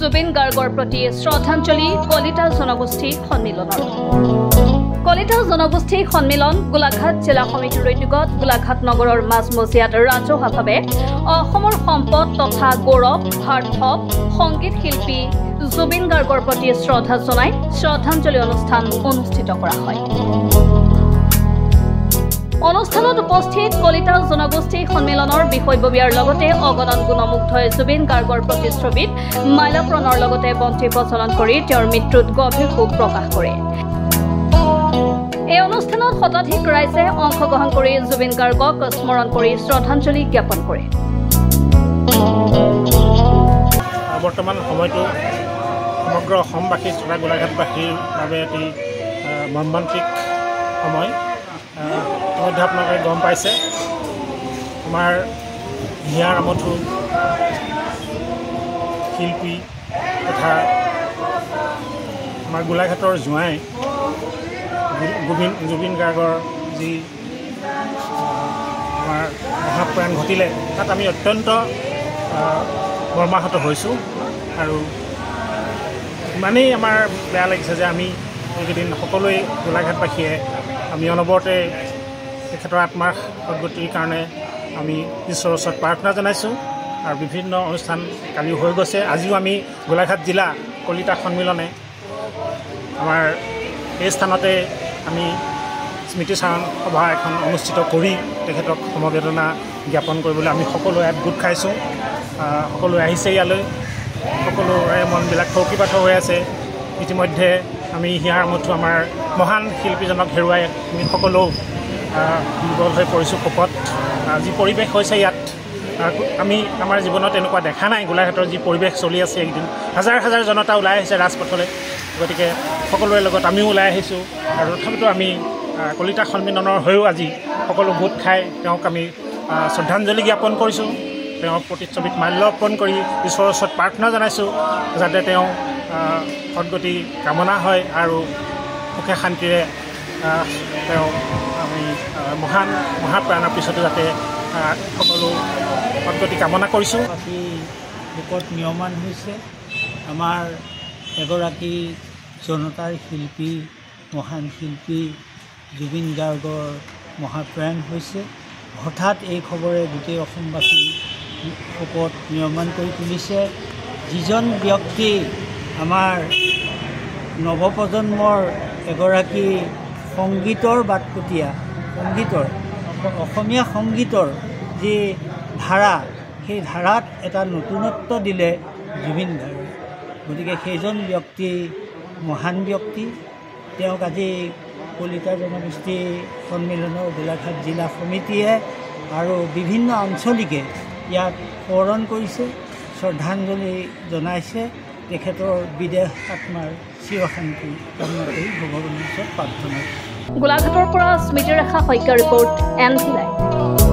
জুবিন গাৰ্গৰ প্ৰতি শ্ৰদ্ধাঞ্জলি কলিতা জনগোষ্ঠী সন্মিলনৰ কলিতা জনগোষ্ঠী সন্মিলন গোলাঘাট জিলা সমিতিৰ উদ্যোগত গোলাঘাট নগৰৰ মাজমজিয়াত ৰাজহুৱাভাৱে অসমৰ সম্পদ তথা গৌৰৱ হাৰ্টথপ সংগীত শিল্পী জুবিন গাৰ্গৰ প্ৰতি শ্ৰদ্ধা জনাই শ্ৰদ্ধাঞ্জলি অনুষ্ঠান অনুষ্ঠিত কৰা হয়। অনুষ্ঠানত উপস্থিত কলিতা জনগোষ্ঠী সন্মিলনৰ বিষয়ববীয়াৰ লগতে অগণন গুণমুগ্ধই জুবিন গাৰ্গৰ প্ৰতিচ্ছবিত মাল্যৰ্পণৰ লগতে বন্তি প্ৰজ্বলন কৰি তেওঁৰ মৃত্যুত গভীৰ শোক প্ৰকাশ কৰে। এই অনুষ্ঠানত শতাধিক ৰাইজে অংশগ্ৰহণ কৰি জুবিন গাৰ্গক স্মৰণ কৰি শ্ৰদ্ধাঞ্জলি জ্ঞাপন কৰে। বৰ্তমান সময়টো সমগ্ৰ অসমবাসী তথা গোলাঘাটবাসীৰ বাবে এটি মৰ্মান্তিক সময়। ইতিমধ্যে আপোনালোকে গম পাইছে আমাৰ হিয়াৰ আমঠু শিল্পী তথা আমাৰ গোলাঘাটৰ জোঁৱাই জুবিন গাৰ্গৰ যি আমাৰ মহাপ্ৰয়াণ ঘটিলে তাত আমি অত্যন্ত মৰ্মাহত হৈছোঁ আৰু ইমানেই আমাৰ বেয়া লাগিছে যে আমি এইকেইদিন সকলোৱে গোলাঘাটবাসীয়ে আমি অনবৰতে তেখেতৰ আত্মাৰ সদ্গতিৰ কাৰণে আমি ঈশ্বৰৰ ওচৰত প্ৰাৰ্থনা জনাইছোঁ আৰু বিভিন্ন অনুষ্ঠান কালিও হৈ গৈছে। আজিও আমি গোলাঘাট জিলা কলিতা সন্মিলনে আমাৰ এই স্থানতে আমি স্মৃতিচাৰণ সভা এখন অনুষ্ঠিত কৰি তেখেতক সমবেদনা জ্ঞাপন কৰিবলৈ আমি সকলোৱে ইয়াত গোট খাইছোঁ। সকলোৱে আহিছে ইয়ালৈ, সকলোৰে মনবিলাক ফৌকিপাত হৈ আছে। ইতিমধ্যে আমি হিয়াৰ আমঠু আমাৰ মহান শিল্পীজনক হেৰুৱাই আমি সকলো দুৰ্বল হৈ পৰিছোঁ শোকত। যি পৰিৱেশ হৈছে ইয়াত আমি আমাৰ জীৱনত এনেকুৱা দেখা নাই। গোলাঘাটৰ যি পৰিৱেশ চলি আছে এইকেইদিন হাজাৰ হাজাৰ জনতা ওলাই আহিছে ৰাজপথলৈ, গতিকে সকলোৰে লগত আমিও ওলাই আহিছোঁ আৰু তথাপিতো আমি কলিতা সন্মিলনৰ হৈও আজি সকলো গোট খাই তেওঁক আমি শ্ৰদ্ধাঞ্জলি জ্ঞাপন কৰিছোঁ। তেওঁৰ প্ৰতিচ্ছবিত মাল্যৰ্পণ কৰি ঈশ্বৰৰ ওচৰত প্ৰাৰ্থনা জনাইছোঁ যাতে তেওঁ সদ্গতি কামনা হয় আৰু সুখে শান্তিৰে তেওঁ আমি মহাপ্ৰাণৰ পিছতো যাতে সকলো সদ্গতি কামনা কৰিছোঁ। বাকী লোকত নিয়মান হৈছে আমাৰ এগৰাকী জনতাৰ শিল্পী মহান শিল্পী জুবিন গাৰ্গৰ মহাপ্ৰয়াণ হৈছে। হঠাৎ এই খবৰে গোটেই অসমবাসী শোকত নিয়মান কৰি তুলিছে। যিজন ব্যক্তি আমাৰ নৱপ্ৰজন্মৰ এগৰাকী সংগীতৰ বাটপটীয়া, অসমীয়া সংগীতৰ যি ধাৰা সেই ধাৰাত এটা নতুনত্ব দিলে জুবিন গাৰ্গে। গতিকে সেইজন ব্যক্তি মহান ব্যক্তি। তেওঁক আজি কলিতা জনগোষ্ঠী সন্মিলনৰ গোলাঘাট জিলা সমিতিয়ে আৰু বিভিন্ন আঞ্চলিকে ইয়াক সোঁৱৰণ কৰিছে, শ্ৰদ্ধাঞ্জলি জনাইছে। তেখেতৰ বিদেহ আত্মাৰ চিৰশান্তি কামনা কৰি ভগৱানৰ ওচৰত প্ৰাৰ্থনা। গোলাঘাটৰ পৰা স্মৃতিৰেখা শইকীয়াৰ ৰিপৰ্ট NV Live।